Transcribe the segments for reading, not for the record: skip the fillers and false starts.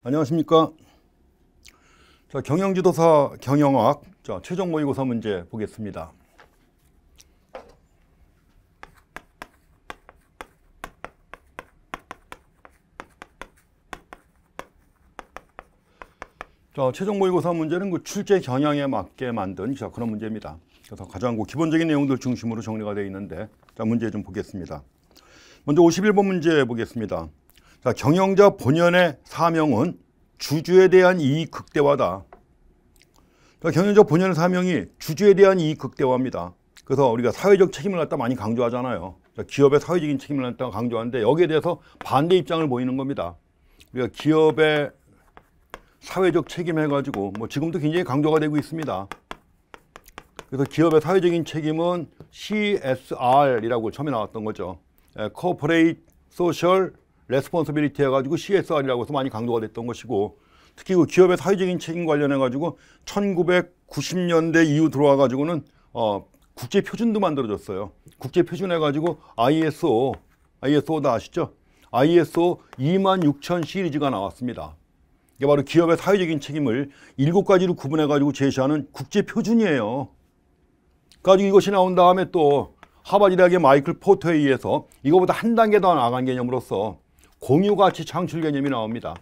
안녕하십니까. 자, 경영지도사 경영학 최종 모의고사 문제 보겠습니다. 자, 최종 모의고사 문제는 그 출제 경향에 맞게 만든 그런 문제입니다. 그래서 가장 기본적인 내용들 중심으로 정리가 되어 있는데, 자, 문제 좀 보겠습니다. 먼저 51번 문제 보겠습니다. 자, 경영자 본연의 사명은 주주에 대한 이익 극대화다. 자, 경영자 본연의 사명이 주주에 대한 이익 극대화입니다. 그래서 우리가 사회적 책임을 갖다 많이 강조하잖아요. 자, 기업의 사회적인 책임을 갖다 강조하는데 여기에 대해서 반대 입장을 보이는 겁니다. 우리가 기업의 사회적 책임 해가지고 지금도 굉장히 강조가 되고 있습니다. 그래서 기업의 사회적인 책임은 CSR이라고 처음에 나왔던 거죠. Corporate Social Responsibility 해가지고 CSR이라고 해서 많이 강조가 됐던 것이고, 특히 그 기업의 사회적인 책임 관련해가지고 1990년대 이후 들어와가지고는 국제 표준도 만들어졌어요. 국제 표준 해가지고 ISO다 아시죠? ISO 26000 시리즈가 나왔습니다. 이게 바로 기업의 사회적인 책임을 7가지로 구분해가지고 제시하는 국제 표준이에요. 가지고 이것이 나온 다음에 또 하버드 대학의 마이클 포터에 의해서 이거보다 한 단계 더 나간 개념으로서 공유가치 창출 개념이 나옵니다.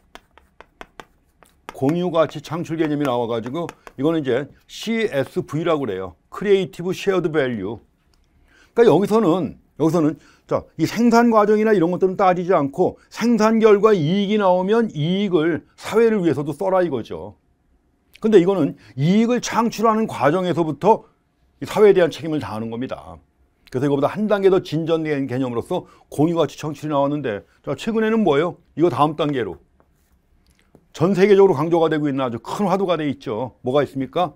공유가치 창출 개념이 나와가지고 이거는 이제 CSV라고 그래요. Creative Shared Value. 그러니까 여기서는 자, 이 생산 과정이나 이런 것들은 따지지 않고 생산 결과 이익이 나오면 이익을 사회를 위해서도 써라 이거죠. 근데 이거는 이익을 창출하는 과정에서부터 사회에 대한 책임을 다하는 겁니다. 그래서 이거보다 한 단계 더 진전된 개념으로서 공유가치 창출이 나왔는데, 자, 최근에는 뭐예요? 이거 다음 단계로 전 세계적으로 강조가 되고 있는 아주 큰 화두가 돼 있죠. 뭐가 있습니까?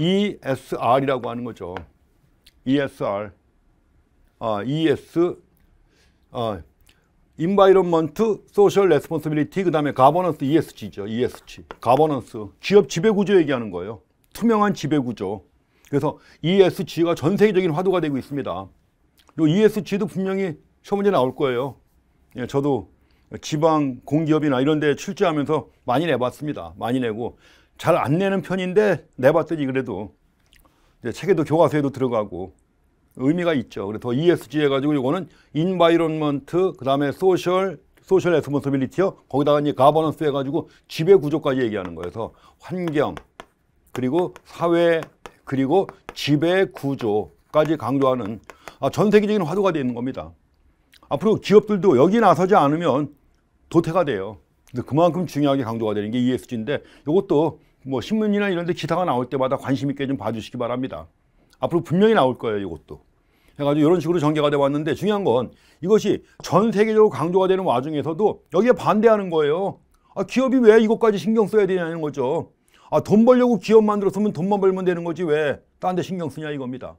ESR이라고 하는 거죠. ESR. Environment, Social Responsibility, 그 다음에 Governance, ESG죠. ESG. Governance. 기업 지배구조 얘기하는 거예요. 투명한 지배구조. 그래서 ESG가 전 세계적인 화두가 되고 있습니다. 이 ESG도 분명히 시험 문제 나올 거예요. 예, 저도 지방 공기업이나 이런 데 출제하면서 많이 내봤습니다. 많이 내고 잘 안 내는 편인데 내봤더니 그래도 이제 책에도 교과서에도 들어가고 의미가 있죠. 그래서 ESG 해가지고 이거는 Environment, 그 다음에 Social Responsibility요. 거기다가 이제 Governance 해가지고 지배 구조까지 얘기하는 거예요. 그래서 환경, 그리고 사회, 그리고 지배 구조까지 강조하는 전 세계적인 화두가 되는 겁니다. 앞으로 기업들도 여기 나서지 않으면 도태가 돼요. 그만큼 중요하게 강조가 되는 게 ESG인데, 이것도 신문이나 이런 데 기사가 나올 때마다 관심 있게 좀 봐주시기 바랍니다. 앞으로 분명히 나올 거예요, 이것도. 해가지고 이런 식으로 전개가 돼 왔는데, 중요한 건 이것이 전 세계적으로 강조가 되는 와중에서도 여기에 반대하는 거예요. 기업이 왜 이것까지 신경 써야 되냐는 거죠. 돈 벌려고 기업 만들었으면 돈만 벌면 되는 거지 왜 딴 데 신경 쓰냐 이겁니다.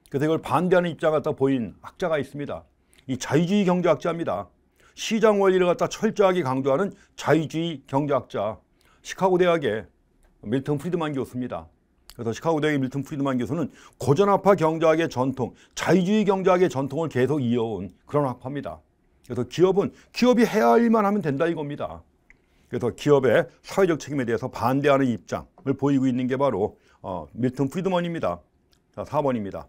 그래서 이걸 반대하는 입장을 갖다 보인 학자가 있습니다. 이 자유주의 경제학자입니다. 시장 원리를 갖다 철저하게 강조하는 자유주의 경제학자, 시카고 대학의 밀턴 프리드만 교수입니다. 그래서 시카고 대학의 밀턴 프리드만 교수는 고전학파 경제학의 전통, 자유주의 경제학의 전통을 계속 이어온 그런 학파입니다. 그래서 기업이 해야 할 일만 하면 된다 이겁니다. 그래서 기업의 사회적 책임에 대해서 반대하는 입장을 보이고 있는 게 바로 밀턴 프리드먼입니다. 자, 4번입니다.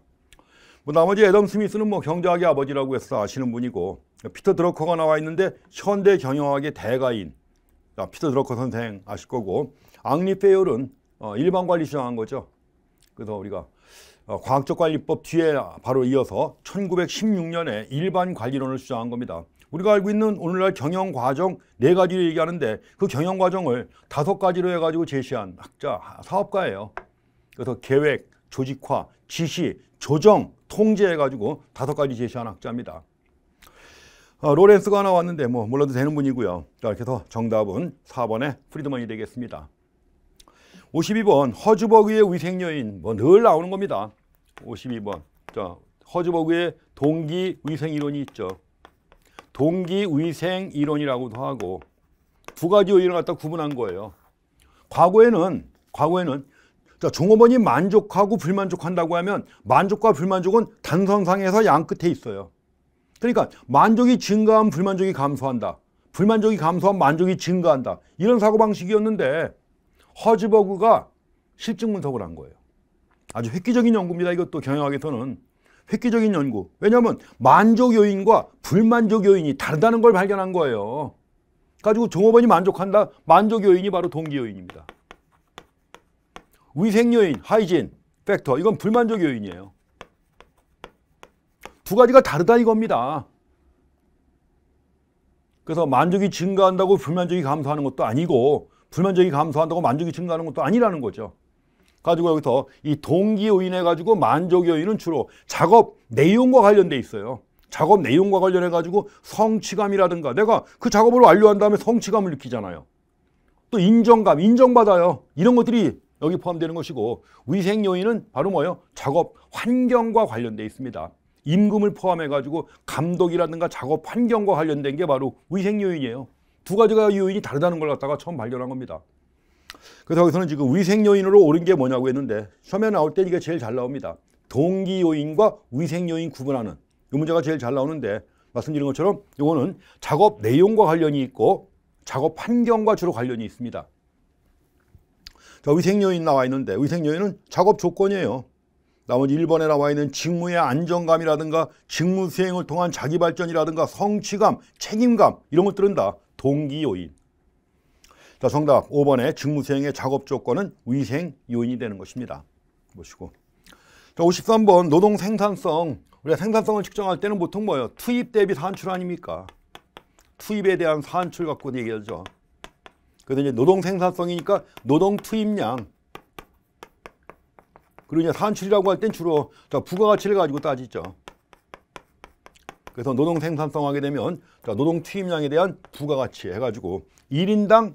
나머지 애덤 스미스는 경제학의 아버지라고 해서 아시는 분이고, 피터 드러커가 나와 있는데 현대 경영학의 대가인. 자, 피터 드러커 선생 아실 거고, 앙리 페이얼은 일반 관리 주장한 거죠. 그래서 우리가 과학적 관리법 뒤에 바로 이어서 1916년에 일반 관리론을 주장한 겁니다. 우리가 알고 있는 오늘날 경영 과정 4가지를 얘기하는데 그 경영 과정을 5가지로 해가지고 제시한 학자, 사업가예요. 그래서 계획, 조직화, 지시, 조정, 통제해가지고 5가지 제시한 학자입니다. 로렌스가 나왔는데 몰라도 되는 분이고요. 자, 이렇게 해서 정답은 4번의 프리드먼이 되겠습니다. 52번 허즈버그의 위생요인, 늘 나오는 겁니다. 52번. 자, 허즈버그의 동기위생 이론이 있죠. 동기위생 이론이라고도 하고 2가지 요인을 갖다 구분한 거예요. 과거에는 자, 종업원이 만족하고 불만족한다고 하면 만족과 불만족은 단선상에서 양 끝에 있어요. 그러니까 만족이 증가하면 불만족이 감소한다. 불만족이 감소하면 만족이 증가한다. 이런 사고방식이었는데 허즈버그가 실증 분석을 한 거예요. 아주 획기적인 연구입니다. 이것도 경영학에서는 획기적인 연구. 왜냐하면 만족 요인과 불만족 요인이 다르다는 걸 발견한 거예요. 가지고 종업원이 만족한다. 만족 요인이 바로 동기 요인입니다. 위생 요인, 하이진 팩터, 이건 불만족 요인이에요. 두 가지가 다르다 이겁니다. 그래서 만족이 증가한다고 불만족이 감소하는 것도 아니고 불만족이 감소한다고 만족이 증가하는 것도 아니라는 거죠. 가지고 여기서 이 동기 요인해 가지고 만족 요인은 주로 작업 내용과 관련돼 있어요. 작업 내용과 관련해 가지고 성취감이라든가 내가 그 작업을 완료한 다음에 성취감을 느끼잖아요. 또 인정감, 인정받아요. 이런 것들이 여기 포함되는 것이고 위생 요인은 바로 뭐예요? 작업 환경과 관련돼 있습니다. 임금을 포함해 가지고 감독이라든가 작업 환경과 관련된 게 바로 위생 요인이에요. 두 가지가 요인이 다르다는 걸 갖다가 처음 발견한 겁니다. 그래서 여기서는 지금 위생 요인으로 옳은 게 뭐냐고 했는데 시험에 나올 때 이게 제일 잘 나옵니다. 동기 요인과 위생 요인 구분하는 이 문제가 제일 잘 나오는데 말씀드린 것처럼 이거는 작업 내용과 관련이 있고 작업 환경과 주로 관련이 있습니다. 자, 위생 요인 나와 있는데 위생 요인은 작업 조건이에요. 나머지 1번에 나와 있는 직무의 안정감이라든가 직무 수행을 통한 자기 발전이라든가 성취감, 책임감 이런 것들은 다 동기 요인. 자, 정답 5번에 직무 수행의 작업 조건은 위생 요인이 되는 것입니다. 보시고. 자, 53번 노동 생산성. 우리가 생산성을 측정할 때는 보통 뭐예요? 투입 대비 산출 아닙니까? 투입에 대한 산출 갖고 얘기하죠. 그래서 이제 노동 생산성이니까 노동 투입량. 그리고 이제 산출이라고 할 땐 주로 부가가치를 가지고 따지죠. 그래서 노동 생산성 하게 되면 노동 투입량에 대한 부가가치 해가지고 1인당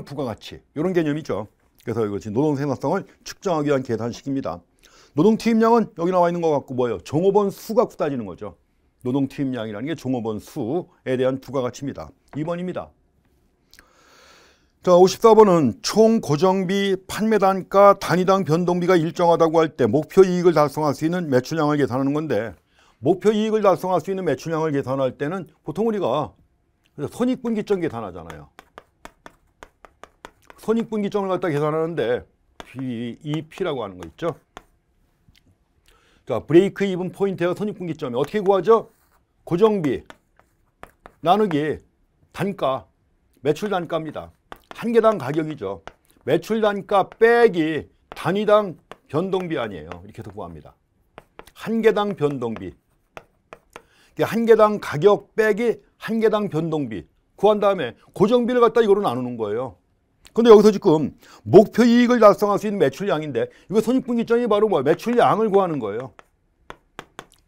부가가치 이런 개념이죠. 그래서 이것이 노동 생산성을 측정하기 위한 계산식입니다. 노동 투입량은 여기 나와 있는 것 같고 뭐예요? 종업원 수 갖고 따지는 거죠. 노동 투입량이라는 게 종업원 수에 대한 부가가치입니다. 2번입니다. 자, 54번은 총 고정비, 판매 단가, 단위당 변동비가 일정하다고 할 때 목표 이익을 달성할 수 있는 매출량을 계산하는 건데 목표 이익을 달성할 수 있는 매출량을 계산할 때는 보통 우리가 손익분기점 계산하잖아요. 손익분기점을 갖다 계산하는데 BEP라고 하는 거 있죠. 자, 브레이크 이븐 포인트가 손익분기점이 어떻게 구하죠? 고정비 나누기 단가, 매출 단가입니다. 한 개당 가격이죠. 매출 단가 빼기 단위당 변동비 아니에요. 이렇게 해서 구합니다. 한 개당 변동비. 한 개당 가격 빼기 한 개당 변동비 구한 다음에 고정비를 갖다 이거로 나누는 거예요. 근데 여기서 지금 목표 이익을 달성할 수 있는 매출량인데 이거 손익분기점이 바로 뭐예요? 매출량을 구하는 거예요.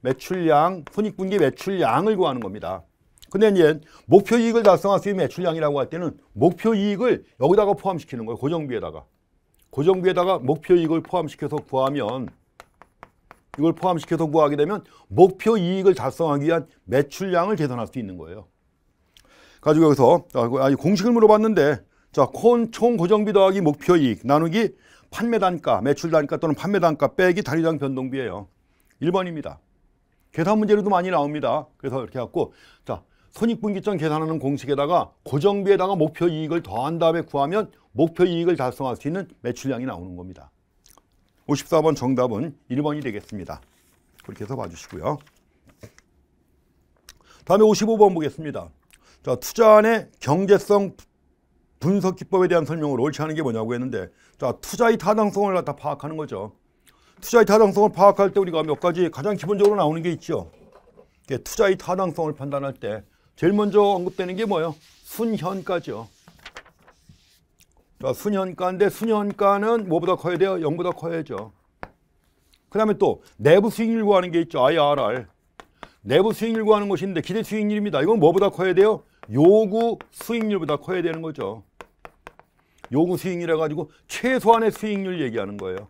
매출량, 손익분기 매출량을 구하는 겁니다. 근데 이제 목표 이익을 달성할 수 있는 매출량이라고 할 때는 목표 이익을 여기다가 포함시키는 거예요. 고정비에다가 목표 이익을 포함시켜서 구하면 이걸 포함시켜서 구하게 되면 목표 이익을 달성하기 위한 매출량을 계산할 수 있는 거예요. 가지고 여기서 공식을 물어봤는데 자, 총 고정비 더하기 목표 이익 나누기 판매 단가, 매출 단가 또는 판매 단가 빼기 단위당 변동비예요. 1번입니다. 계산 문제로도 많이 나옵니다. 그래서 이렇게 갖고 자, 손익분기점 계산하는 공식에다가 고정비에다가 목표 이익을 더한 다음에 구하면 목표 이익을 달성할 수 있는 매출량이 나오는 겁니다. 54번 정답은 1번이 되겠습니다. 그렇게 해서 봐주시고요. 다음에 55번 보겠습니다. 자, 투자안의 경제성 분석 기법에 대한 설명을 옳지 않은 게 뭐냐고 했는데 자, 투자의 타당성을 갖다 파악하는 거죠. 투자의 타당성을 파악할 때 우리가 몇 가지 가장 기본적으로 나오는 게 있죠. 투자의 타당성을 판단할 때 제일 먼저 언급되는 게 뭐예요? 순현가죠. 자, 순현가인데 순현가는 뭐보다 커야 돼요? 0보다 커야죠. 그 다음에 또 내부 수익률 구하는 게 있죠. IRR. 내부 수익률 구하는 것인데 기대 수익률입니다. 이건 뭐보다 커야 돼요? 요구 수익률보다 커야 되는 거죠. 요구 수익률 해가지고 최소한의 수익률 얘기하는 거예요.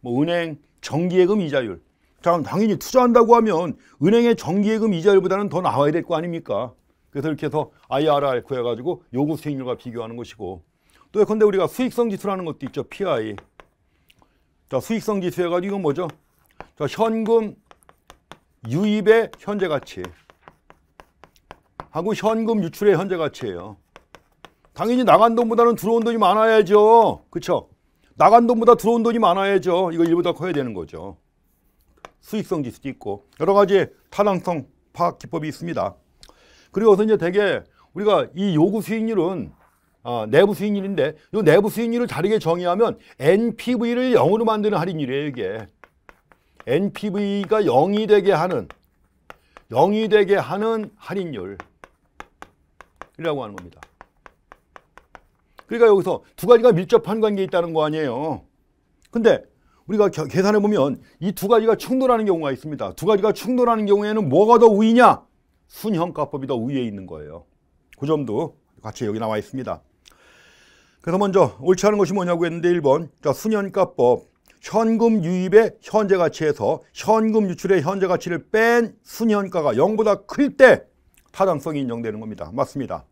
뭐 은행 정기예금 이자율. 자, 당연히 투자한다고 하면 은행의 정기예금 이자율보다는 더 나와야 될 거 아닙니까? 그래서 이렇게 해서 IRR 구해가지고 요구 수익률과 비교하는 것이고 또 예컨대 우리가 수익성 지수라는 것도 있죠. PI. 자, 수익성 지수 해가지고 이건 뭐죠? 자, 현금 유입의 현재 가치. 하고 현금 유출의 현재 가치예요. 당연히 나간 돈보다는 들어온 돈이 많아야죠. 그렇죠? 나간 돈보다 들어온 돈이 많아야죠. 이거 1보다 커야 되는 거죠. 수익성 지수도 있고 여러 가지 타당성 파악 기법이 있습니다. 그리고 이제 되게 우리가 이 요구 수익률은 내부 수익률인데 이 내부 수익률을 다르게 정의하면 NPV를 0으로 만드는 할인율이에요. 이게 NPV가 0이 되게 하는 할인율이라고 하는 겁니다. 그러니까 여기서 두 가지가 밀접한 관계에 있다는 거 아니에요. 근데 우리가 계산해 보면 이 두 가지가 충돌하는 경우가 있습니다. 두 가지가 충돌하는 경우에는 뭐가 더 우위냐? 순현가법이 더 우위에 있는 거예요. 그 점도 같이 여기 나와 있습니다. 그래서 먼저 옳지 않은 것이 뭐냐고 했는데 1번 자, 순현가법 현금 유입의 현재 가치에서 현금 유출의 현재 가치를 뺀 순현가가 0보다 클 때 타당성이 인정되는 겁니다. 맞습니다.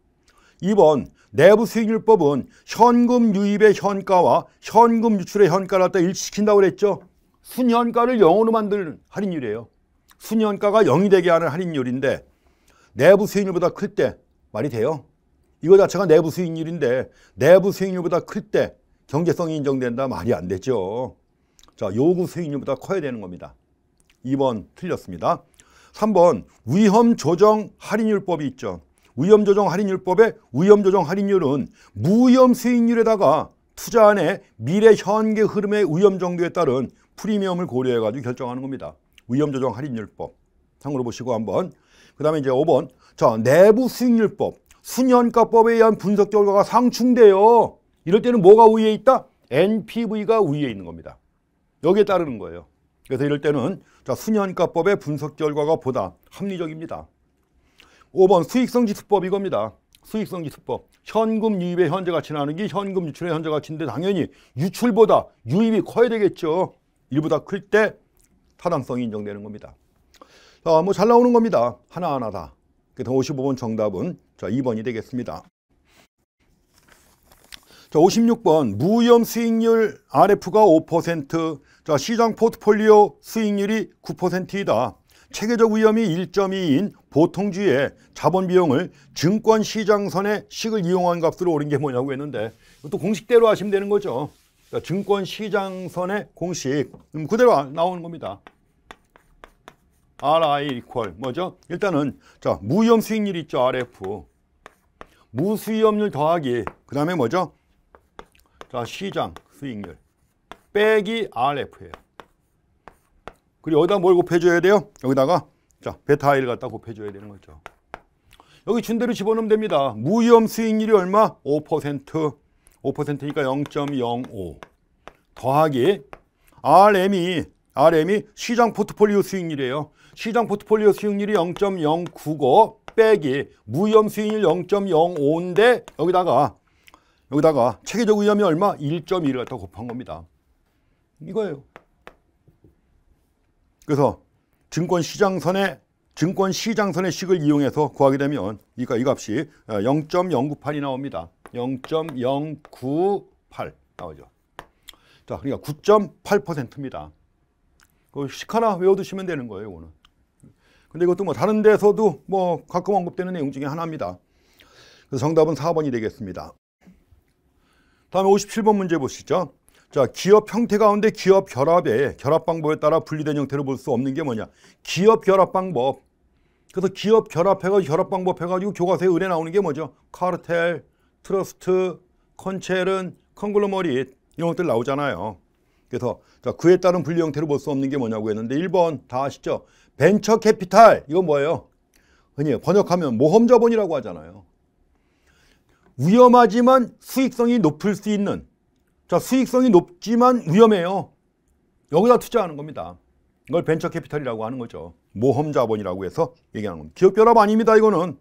2번 내부 수익률법은 현금 유입의 현가와 현금 유출의 현가를 갖다 일치시킨다고 그랬죠. 순현가를 0으로 만드는 할인율이에요. 순현가가 0이 되게 하는 할인율인데 내부 수익률보다 클 때 말이 돼요? 이거 자체가 내부 수익률인데 내부 수익률보다 클 때 경제성이 인정된다? 말이 안 되죠. 자, 요구 수익률보다 커야 되는 겁니다. 2번 틀렸습니다. 3번 위험조정 할인율법이 있죠. 위험조정 할인율법의 위험조정 할인율은 무위험 수익률에다가 투자안의 미래 현계 흐름의 위험 정도에 따른 프리미엄을 고려해가지고 결정하는 겁니다. 위험조정 할인율법 참고로 보시고 한번. 그 다음에 이제 5번 자, 내부 수익률법 순현가법에 의한 분석 결과가 상충돼요. 이럴 때는 뭐가 우위에 있다? NPV가 우위에 있는 겁니다. 여기에 따르는 거예요. 그래서 이럴 때는 자, 순현가법의 분석 결과가 보다 합리적입니다. 5번 수익성지수법 이겁니다. 수익성지수법. 현금 유입의 현재 가치 나누기 현금 유출의 현재 가치인데 당연히 유출보다 유입이 커야 되겠죠. 1보다 클 때 타당성이 인정되는 겁니다. 자, 뭐 잘 나오는 겁니다. 하나하나 다. 그래서 55번 정답은 자, 2번이 되겠습니다. 자, 56번 무위험 수익률 RF가 5%, 자, 시장 포트폴리오 수익률이 9%이다. 체계적 위험이 1.2인 보통주의 자본 비용을 증권 시장선의 식을 이용한 값으로 옳은 게 뭐냐고 했는데 이것도 공식대로 하시면 되는 거죠. 그러니까 증권 시장선의 공식 그대로 나오는 겁니다. RI 이퀄 뭐죠? 일단은 자, 무위험 수익률 있죠. RF 무수위험률 더하기 그 다음에 뭐죠? 자, 시장 수익률 빼기 RF예요. 그리고 여기다 뭘 곱해줘야 돼요? 여기다가 자, 베타 I를 갖다 곱해줘야 되는 거죠. 여기 준 대로 집어넣으면 됩니다. 무위험 수익률이 얼마? 5%. 5%니까 0.05 더하기 RM이 시장 포트폴리오 수익률이에요. 시장 포트폴리오 수익률이 0.095 빼기 무위험 수익률 0.05인데 여기다가 체계적 위험이 얼마? 1.2를 갖다 곱한 겁니다. 이거예요. 그래서 증권 시장선의 식을 이용해서 구하게 되면 이 값이 0.098이 나옵니다. 0.098 나오죠. 자, 그러니까 9.8%입니다. 그 식 하나 외워두시면 되는 거예요, 이거는. 근데 이것도 뭐 다른 데서도 뭐 가끔 언급되는 내용 중에 하나입니다. 그래서 정답은 4번이 되겠습니다. 다음에 57번 문제 보시죠. 자, 기업 형태 가운데 기업 결합의 결합 방법에 따라 분리된 형태로 볼 수 없는 게 뭐냐? 기업 결합 방법. 그래서 기업 결합해가지고 결합 방법 해가지고 교과서에 의뢰 나오는 게 뭐죠? 카르텔, 트러스트, 컨체른, 컨글로머릿 이런 것들 나오잖아요. 그래서 자, 그에 따른 분리 형태로 볼 수 없는 게 뭐냐고 했는데 1번 다 아시죠? 벤처 캐피탈 이건 뭐예요? 흔히 번역하면 모험 자본이라고 하잖아요. 위험하지만 수익성이 높을 수 있는 자, 수익성이 높지만 위험해요. 여기다 투자하는 겁니다. 이걸 벤처 캐피탈이라고 하는 거죠. 모험 자본이라고 해서 얘기하는 겁니다. 기업 결합 아닙니다, 이거는.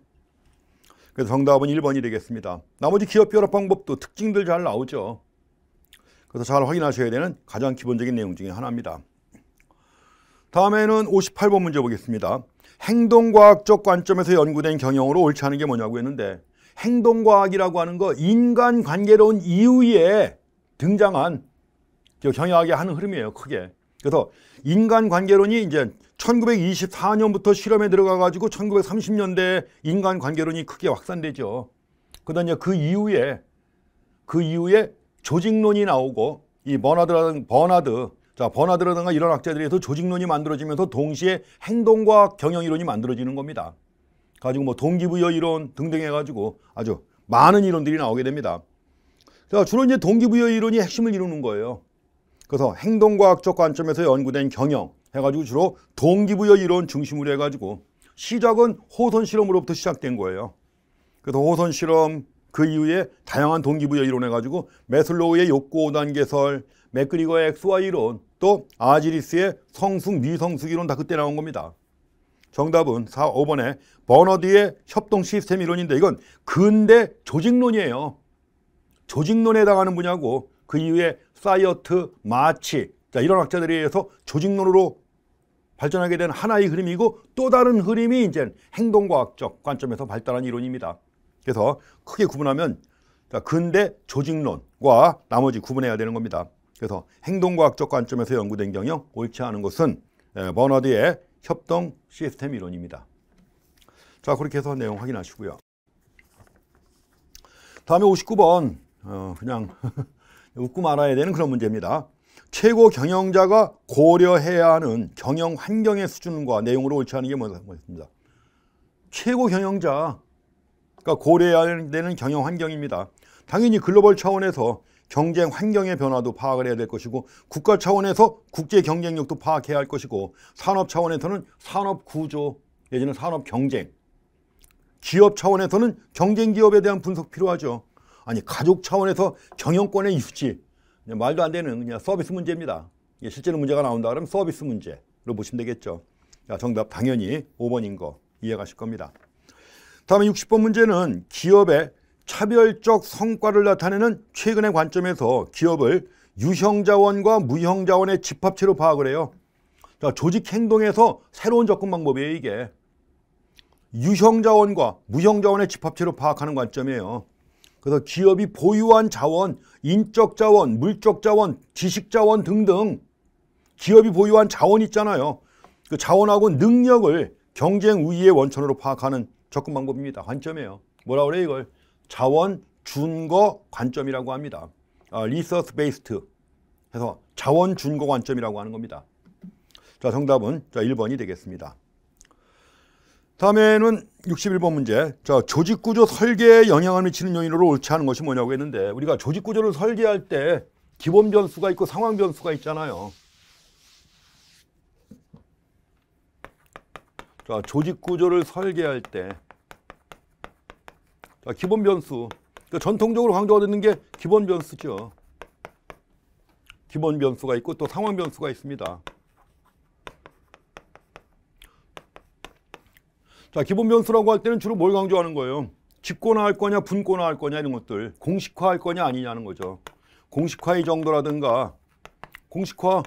그래서 정답은 1번이 되겠습니다. 나머지 기업 결합 방법도 특징들 잘 나오죠. 그래서 잘 확인하셔야 되는 가장 기본적인 내용 중에 하나입니다. 다음에는 58번 문제 보겠습니다. 행동과학적 관점에서 연구된 경영으로 옳지 않은 게 뭐냐고 했는데 행동과학이라고 하는 거 인간관계론 이후에 등장한 경영학의 한 흐름이에요, 크게. 그래서 인간관계론이 이제 1924년부터 실험에 들어가 가지고 1930년대 인간관계론이 크게 확산되죠. 그다음에 그 이후에 조직론이 나오고 이 버나드라든가 이런 학자들에 의해서 조직론이 만들어지면서 동시에 행동과학 경영이론이 만들어지는 겁니다. 가지고 뭐 동기부여 이론 등등 해가지고 아주 많은 이론들이 나오게 됩니다. 자, 주로 이제 동기부여 이론이 핵심을 이루는 거예요. 그래서 행동과학적 관점에서 연구된 경영 해가지고 주로 동기부여 이론 중심으로 해가지고 시작은 호선 실험으로부터 시작된 거예요. 그래서 호선 실험 그 이후에 다양한 동기부여 이론 해가지고 매슬로우의 욕구 5단계설, 맥그리거의 XY 이론, 또 아지리스의 성숙, 미성숙 이론 다 그때 나온 겁니다. 정답은 5번에 버너드의 협동 시스템 이론인데 이건 근대 조직론이에요. 조직론에 해당하는 분야고 그 이후에 사이어트, 마치 이런 학자들에 의해서 조직론으로 발전하게 된 하나의 흐름이고 또 다른 흐름이 이제 행동과학적 관점에서 발달한 이론입니다. 그래서 크게 구분하면 근대 조직론과 나머지 구분해야 되는 겁니다. 그래서 행동과학적 관점에서 연구된 경영, 옳지 않은 것은 버너드의 협동 시스템 이론입니다. 자, 그렇게 해서 내용 확인하시고요. 다음에 59번 그냥 웃고 말아야 되는 그런 문제입니다. 최고 경영자가 고려해야 하는 경영 환경의 수준과 내용으로 옳지 않은 게 뭐였습니다. 최고 경영자가 고려해야 되는 경영 환경입니다. 당연히 글로벌 차원에서 경쟁 환경의 변화도 파악을 해야 될 것이고 국가 차원에서 국제 경쟁력도 파악해야 할 것이고 산업 차원에서는 산업 구조 내지는 산업 경쟁, 기업 차원에서는 경쟁 기업에 대한 분석 필요하죠. 아니 가족 차원에서 경영권의 유지, 말도 안 되는 그냥 서비스 문제입니다. 실제로 문제가 나온다 그러면 서비스 문제로 보시면 되겠죠. 자, 정답 당연히 5번인 거 이해가실 겁니다. 다음에 60번 문제는 기업의 차별적 성과를 나타내는 최근의 관점에서 기업을 유형자원과 무형자원의 집합체로 파악을 해요. 자, 조직 행동에서 새로운 접근 방법이에요. 이게 유형자원과 무형자원의 집합체로 파악하는 관점이에요. 그래서 기업이 보유한 자원, 인적 자원, 물적 자원, 지식 자원 등등 기업이 보유한 자원 있잖아요. 그 자원하고 능력을 경쟁 우위의 원천으로 파악하는 접근 방법입니다. 관점이에요. 뭐라 그래요 이걸? 자원 준거 관점이라고 합니다. 리서치 베이스트 해서 자원 준거 관점이라고 하는 겁니다. 자, 정답은 1번이 되겠습니다. 다음에는 61번 문제. 자, 조직구조 설계에 영향을 미치는 요인으로 옳지 않은 것이 뭐냐고 했는데 우리가 조직구조를 설계할 때 기본 변수가 있고 상황 변수가 있잖아요. 자, 조직구조를 설계할 때 자, 기본 변수. 그러니까 전통적으로 강조가 되는 게 기본 변수죠. 기본 변수가 있고 또 상황 변수가 있습니다. 자, 기본 변수라고 할 때는 주로 뭘 강조하는 거예요? 집권화할 거냐, 분권화할 거냐 이런 것들. 공식화할 거냐 아니냐는 거죠. 공식화 이 정도라든가 공식화.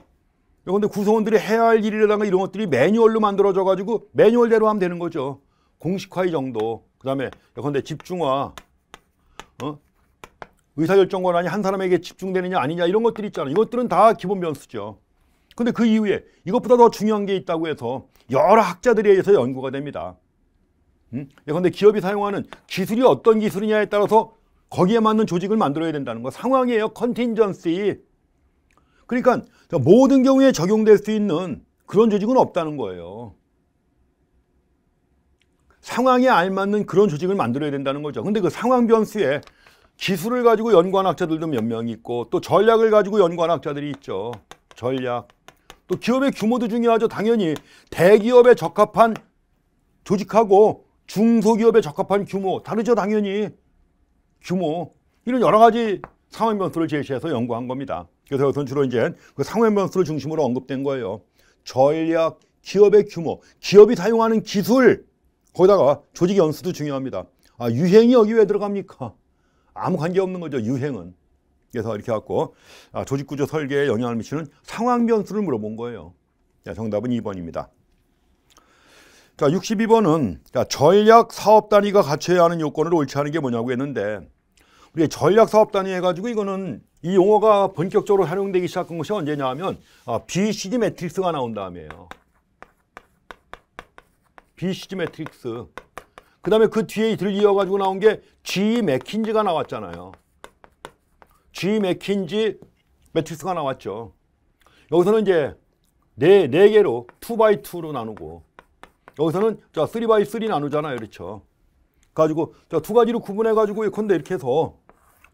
그런데 구성원들이 해야 할 일이라든가 이런 것들이 매뉴얼로 만들어져 가지고 매뉴얼대로 하면 되는 거죠. 공식화 이 정도. 그다음에 근데 집중화, 의사결정 권한이 한 사람에게 집중되느냐 아니냐 이런 것들이 있잖아요. 이것들은 다 기본 변수죠. 근데 그 이후에 이것보다 더 중요한 게 있다고 해서 여러 학자들에 의해서 연구가 됩니다. 근데 기업이 사용하는 기술이 어떤 기술이냐에 따라서 거기에 맞는 조직을 만들어야 된다는 거. 상황이에요. 컨틴전시. 그러니까 모든 경우에 적용될 수 있는 그런 조직은 없다는 거예요. 상황에 알맞는 그런 조직을 만들어야 된다는 거죠. 근데 그 상황 변수에 기술을 가지고 연구하는 학자들도 몇 명 있고 또 전략을 가지고 연구하는 학자들이 있죠. 전략. 또 기업의 규모도 중요하죠. 당연히 대기업에 적합한 조직하고 중소기업에 적합한 규모 다르죠. 당연히 규모. 이런 여러 가지 상황 변수를 제시해서 연구한 겁니다. 그래서 여기서는 주로 이제 그 상황 변수를 중심으로 언급된 거예요. 전략, 기업의 규모, 기업이 사용하는 기술, 거기다가 조직 연수도 중요합니다. 유행이 여기 왜 들어갑니까? 아무 관계 없는 거죠. 유행은. 그래서 이렇게 갖고 조직구조 설계에 영향을 미치는 상황 변수를 물어본 거예요. 자, 정답은 2번입니다. 자, 62번은 전략 사업 단위가 갖춰야 하는 요건을 옳지 않은 게 뭐냐고 했는데 우리 전략 사업 단위 해가지고 이거는 이 용어가 본격적으로 활용되기 시작한 것이 언제냐 하면 BCG 매트릭스가 나온 다음이에요. BCG 매트릭스. 그 다음에 그 뒤에 이어가지고 나온 게 G 맥킨지가 나왔잖아요. G 맥킨지 매트릭스가 나왔죠. 여기서는 이제 네 개로 2x2로 나누고, 여기서는 자 3x3 나누잖아요. 그렇죠. 가지고 자 두 가지로 구분해가지고 예컨대 이렇게 해서,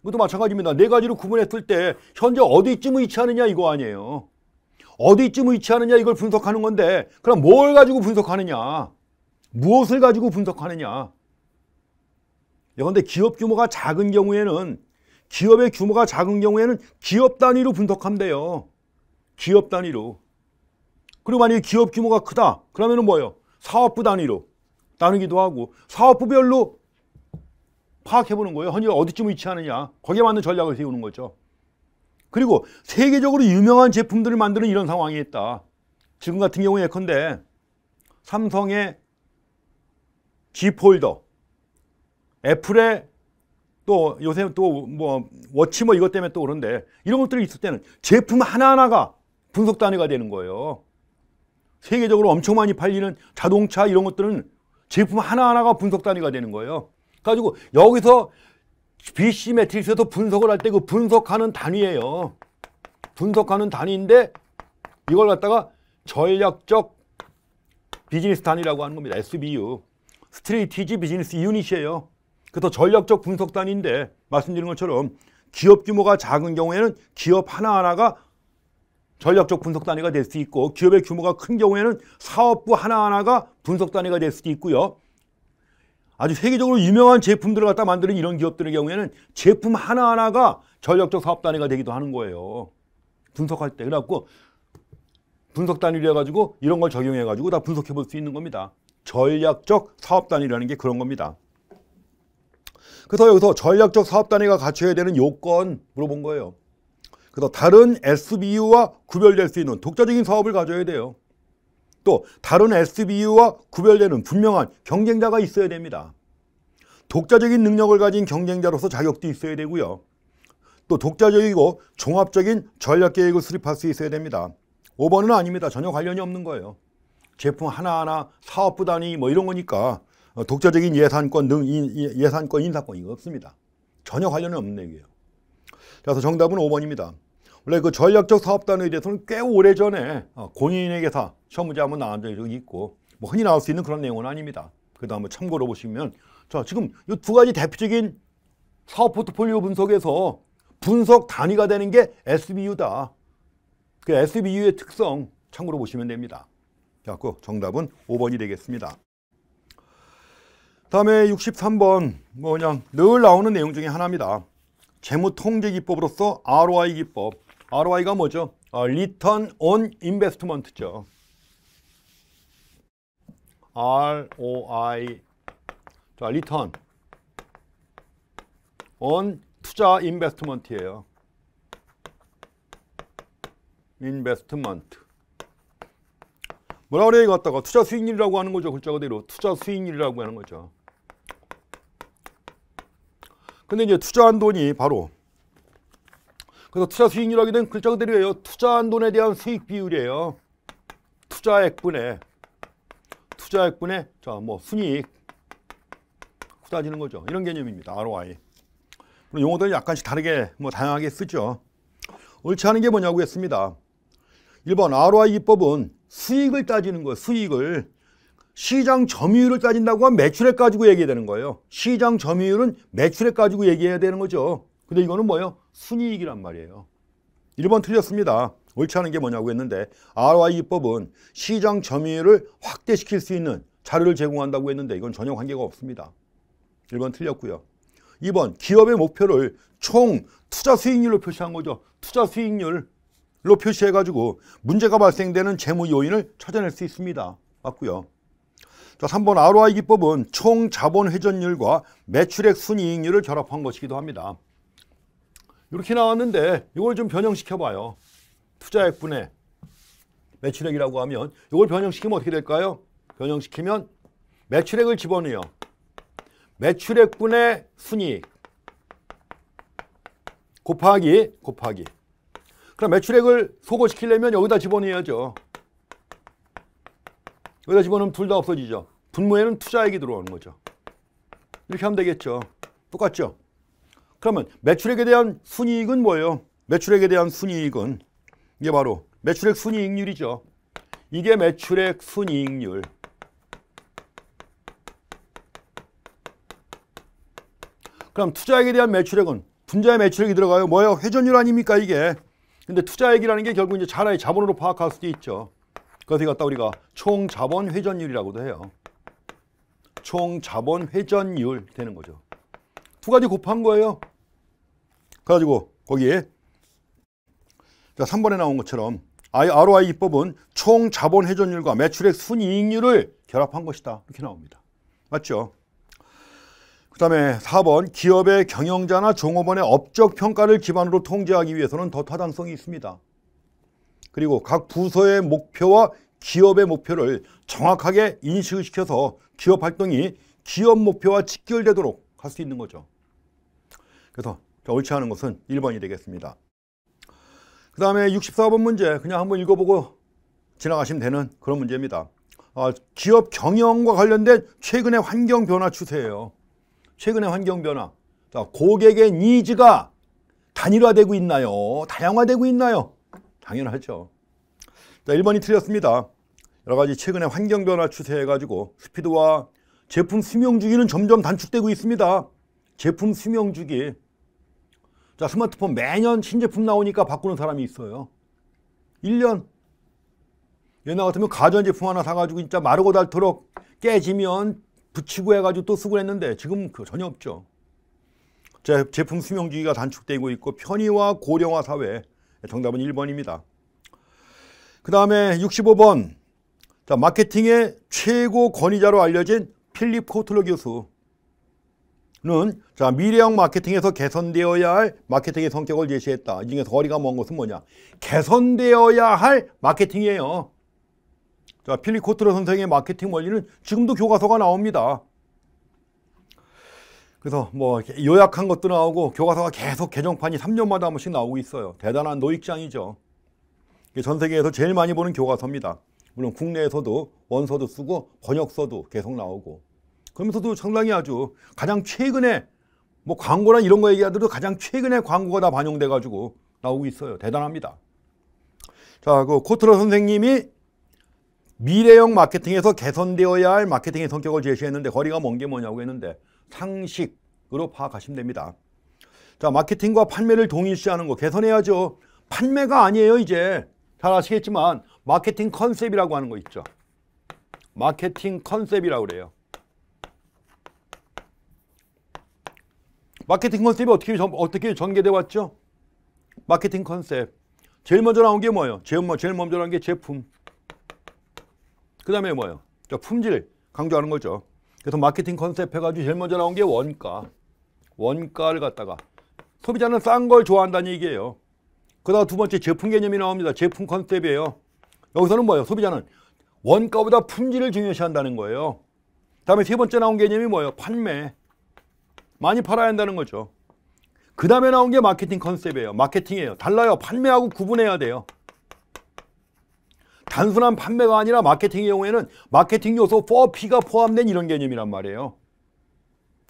이것도 마찬가지입니다. 네 가지로 구분했을 때 현재 어디쯤 위치하느냐 이거 아니에요. 어디쯤 위치하느냐 이걸 분석하는 건데, 그럼 뭘 가지고 분석하느냐, 무엇을 가지고 분석하느냐. 예컨대 기업 규모가 작은 경우에는, 기업의 규모가 작은 경우에는 기업 단위로 분석하면 돼요. 기업 단위로. 그리고 만약에 기업 규모가 크다 그러면은 뭐예요? 사업부 단위로 나누기도 하고, 사업부별로 파악해보는 거예요. 현재 어디쯤 위치하느냐, 거기에 맞는 전략을 세우는 거죠. 그리고 세계적으로 유명한 제품들을 만드는 이런 상황이 있다. 지금 같은 경우에 예컨대 삼성의 G 폴더, 애플의 또 요새 또 뭐 워치 뭐 이것 때문에 또 그런데, 이런 것들이 있을 때는 제품 하나하나가 분석 단위가 되는 거예요. 세계적으로 엄청 많이 팔리는 자동차 이런 것들은 제품 하나하나가 분석 단위가 되는 거예요. 가지고 여기서 BC 매트릭스에서 분석을 할 때 그 분석하는 단위예요. 분석하는 단위인데 이걸 갖다가 전략적 비즈니스 단위라고 하는 겁니다. SBU. 스트레이티지 비즈니스 유닛이에요. 그래서 전략적 분석 단위인데, 말씀드린 것처럼 기업 규모가 작은 경우에는 기업 하나하나가 전략적 분석 단위가 될 수 있고, 기업의 규모가 큰 경우에는 사업부 하나하나가 분석 단위가 될 수도 있고요. 아주 세계적으로 유명한 제품들을 갖다 만드는 이런 기업들의 경우에는 제품 하나하나가 전략적 사업 단위가 되기도 하는 거예요. 분석할 때. 그래갖고 분석 단위를 해가지고 이런 걸 적용해가지고 다 분석해 볼 수 있는 겁니다. 전략적 사업 단위라는 게 그런 겁니다. 그래서 여기서 전략적 사업 단위가 갖춰야 되는 요건 물어본 거예요. 그래서 다른 SBU와 구별될 수 있는 독자적인 사업을 가져야 돼요. 또 다른 SBU와 구별되는 분명한 경쟁자가 있어야 됩니다. 독자적인 능력을 가진 경쟁자로서 자격도 있어야 되고요. 또 독자적이고 종합적인 전략 계획을 수립할 수 있어야 됩니다. 5번은 아닙니다. 전혀 관련이 없는 거예요. 제품 하나하나 사업부 단위 뭐 이런 거니까 독자적인 예산권, 예산권, 인사권 이거 없습니다. 전혀 관련이 없는 얘기예요. 그래서 정답은 5번입니다. 원래 그 전략적 사업 단위에 대해서는 꽤 오래전에 공인인의 계사 시험 문제 한번 나온 적이 있고, 뭐 흔히 나올 수 있는 그런 내용은 아닙니다. 그래도 한번 참고로 보시면, 자 지금 이 두 가지 대표적인 사업 포트폴리오 분석에서 분석 단위가 되는 게 SBU다. 그 SBU의 특성 참고로 보시면 됩니다. 그래서 정답은 5번이 되겠습니다. 다음에 63번 뭐 그냥 늘 나오는 내용 중에 하나입니다. 재무통제기법으로서 ROI 기법. ROI가 뭐죠? Return on Investment죠. ROI. 자, Return on 투자 인베스트먼트예요. 인베스트먼트. 뭐라 그래요? 이거 갖다가 투자 수익률이라고 하는 거죠. 글자 그대로 투자 수익률이라고 하는 거죠. 근데 이제 투자한 돈이 바로, 그래서 투자 수익률하게 된 글자 그대로예요. 투자한 돈에 대한 수익 비율이에요. 투자액분의 자 뭐 순이익 따지는 거죠. 이런 개념입니다. ROI. 용어들은 약간씩 다르게 뭐 다양하게 쓰죠. 옳지 않은 게 뭐냐고 했습니다. 1번 ROI 기법은 수익을 따지는 거예요. 수익을. 시장 점유율을 따진다고 하면 매출액 가지고 얘기해야 되는 거예요. 시장 점유율은 매출액 가지고 얘기해야 되는 거죠. 근데 이거는 뭐예요? 순이익이란 말이에요. 1번 틀렸습니다. 옳지 않은 게 뭐냐고 했는데, ROI 기법은 시장 점유율을 확대시킬 수 있는 자료를 제공한다고 했는데 이건 전혀 관계가 없습니다. 1번 틀렸고요. 2번 기업의 목표를 총 투자 수익률로 표시한 거죠. 투자 수익률로 표시해가지고 문제가 발생되는 재무 요인을 찾아낼 수 있습니다. 맞고요. 자, 3번 ROI 기법은 총 자본 회전율과 매출액 순이익률을 결합한 것이기도 합니다. 이렇게 나왔는데 이걸 좀 변형시켜 봐요. 투자액분의 매출액이라고 하면 이걸 변형시키면 어떻게 될까요? 변형시키면 매출액을 집어넣어요. 매출액분의 순이익 곱하기. 그럼 매출액을 소거시키려면 여기다 집어넣어야죠. 여기다 집어넣으면 둘 다 없어지죠. 분모에는 투자액이 들어오는 거죠. 이렇게 하면 되겠죠. 똑같죠? 그러면 매출액에 대한 순이익은 뭐예요? 매출액에 대한 순이익은 이게 바로 매출액 순이익률이죠. 이게 매출액 순이익률. 그럼 투자액에 대한 매출액은 분자의 매출액이 들어가요. 뭐예요? 회전율 아닙니까 이게? 근데 투자액이라는 게 결국 이제 차라리 자본으로 파악할 수도 있죠. 그래서 갖다 우리가 총 자본 회전율이라고도 해요. 총 자본 회전율 되는 거죠. 두 가지 곱한 거예요. 그래가지고 거기에 자 3번에 나온 것처럼 ROI 기법은 총 자본 회전율과 매출액 순이익률을 결합한 것이다. 이렇게 나옵니다. 맞죠? 그 다음에 4번 기업의 경영자나 종업원의 업적 평가를 기반으로 통제하기 위해서는 더 타당성이 있습니다. 그리고 각 부서의 목표와 기업의 목표를 정확하게 인식을 시켜서 기업 활동이 기업 목표와 직결되도록 할 수 있는 거죠. 그래서 옳지 않은 것은 1번이 되겠습니다. 그 다음에 64번 문제 그냥 한번 읽어보고 지나가시면 되는 그런 문제입니다. 기업 경영과 관련된 최근의 환경 변화 추세예요. 최근의 환경 변화. 자, 고객의 니즈가 단일화되고 있나요? 다양화되고 있나요? 당연하죠. 자, 1번이 틀렸습니다. 여러 가지 최근의 환경 변화 추세 해가지고 스피드와 제품 수명 주기는 점점 단축되고 있습니다. 제품 수명 주기. 자, 스마트폰 매년 신제품 나오니까 바꾸는 사람이 있어요. 1년. 옛날 같으면 가전제품 하나 사가지고 진짜 마르고 닳도록 깨지면 붙이고 해가지고 또 쓰고 했는데 지금 그거 전혀 없죠. 제품 수명 주기가 단축되고 있고 편의와 고령화 사회. 정답은 1번입니다. 그 다음에 65번. 자, 마케팅의 최고 권위자로 알려진 필립 코틀러 교수는 자, 미래형 마케팅에서 개선되어야 할 마케팅의 성격을 제시했다. 이 중에서 거리가 먼 것은 뭐냐? 개선되어야 할 마케팅이에요. 자, 필립 코틀러 선생의 마케팅 원리는 지금도 교과서가 나옵니다. 그래서 뭐 요약한 것도 나오고 교과서가 계속 개정판이 3년마다 한 번씩 나오고 있어요. 대단한 노익장이죠. 전 세계에서 제일 많이 보는 교과서입니다. 물론 국내에서도 원서도 쓰고 번역서도 계속 나오고 그러면서도 상당히 아주 가장 최근에 뭐 광고나 이런 거 얘기하더라도 가장 최근에 광고가 다 반영돼 가지고 나오고 있어요. 대단합니다. 자, 그 코틀러 선생님이 미래형 마케팅에서 개선되어야 할 마케팅의 성격을 제시했는데 거리가 먼 게 뭐냐고 했는데 상식으로 파악하시면 됩니다. 자, 마케팅과 판매를 동일시하는 거 개선해야죠. 판매가 아니에요. 이제 잘 아시겠지만 마케팅 컨셉이라고 하는 거 있죠. 마케팅 컨셉이라고 그래요. 마케팅 컨셉이 어떻게 전개되어 왔죠? 마케팅 컨셉. 제일 먼저 나온 게 뭐예요? 제일 먼저 나온 게 제품. 그 다음에 뭐예요? 품질 강조하는 거죠. 그래서 마케팅 컨셉 해가지고 제일 먼저 나온 게 원가. 원가를 갖다가 소비자는 싼 걸 좋아한다는 얘기예요. 그다음 두 번째 제품 개념이 나옵니다. 제품 컨셉이에요. 여기서는 뭐예요? 소비자는 원가보다 품질을 중요시한다는 거예요. 다음에 세 번째 나온 개념이 뭐예요? 판매. 많이 팔아야 한다는 거죠. 그 다음에 나온 게 마케팅 컨셉이에요. 마케팅이에요. 달라요. 판매하고 구분해야 돼요. 단순한 판매가 아니라 마케팅의 경우에는 마케팅 요소 4P가 포함된 이런 개념이란 말이에요.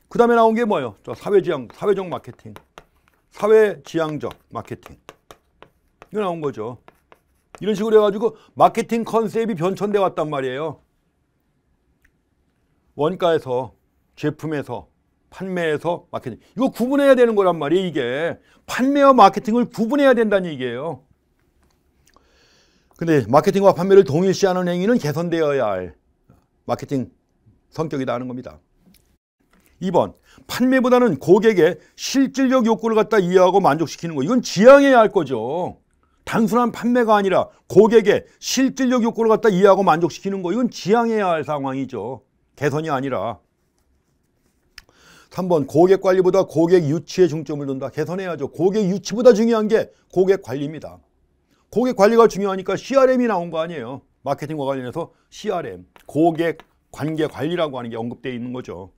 그 다음에 나온 게 뭐예요? 사회적 마케팅. 사회지향적 마케팅. 이거 나온 거죠. 이런 식으로 해가지고 마케팅 컨셉이 변천돼 왔단 말이에요. 원가에서, 제품에서, 판매에서, 마케팅. 이거 구분해야 되는 거란 말이에요, 이게. 판매와 마케팅을 구분해야 된다는 얘기예요. 근데 마케팅과 판매를 동일시하는 행위는 개선되어야 할 마케팅 성격이다 하는 겁니다. 2번. 판매보다는 고객의 실질적 욕구를 갖다 이해하고 만족시키는 거. 이건 지향해야 할 거죠. 단순한 판매가 아니라 고객의 실질적 욕구를 갖다 이해하고 만족시키는 거. 이건 지향해야 할 상황이죠. 개선이 아니라. 3번. 고객 관리보다 고객 유치에 중점을 둔다. 개선해야죠. 고객 유치보다 중요한 게 고객 관리입니다. 고객 관리가 중요하니까 CRM이 나온 거 아니에요. 마케팅과 관련해서 CRM, 고객 관계 관리라고 하는 게 언급되어 있는 거죠.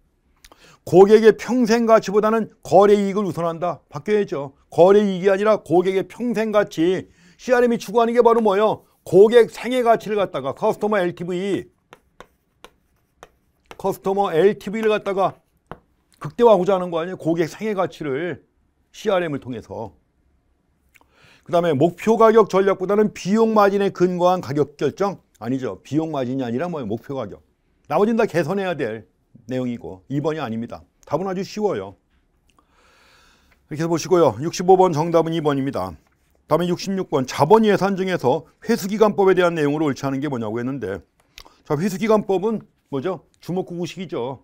고객의 평생 가치보다는 거래 이익을 우선한다. 바뀌어야죠. 거래 이익이 아니라 고객의 평생 가치. CRM이 추구하는 게 바로 뭐예요? 고객 생애 가치를 갖다가 커스터머 LTV. 커스터머 LTV를 갖다가 극대화하고자 하는 거 아니에요? 고객 생애 가치를 CRM을 통해서. 그 다음에 목표 가격 전략보다는 비용 마진에 근거한 가격 결정? 아니죠. 비용 마진이 아니라 뭐예요? 목표 가격. 나머지는 다 개선해야 될 내용이고 2번이 아닙니다. 답은 아주 쉬워요. 이렇게 보시고요. 65번 정답은 2번입니다. 다음에 66번 자본 예산 중에서 회수기간법에 대한 내용으로 옳지 않은 게 뭐냐고 했는데, 자, 회수기간법은 뭐죠? 주먹구구식이죠.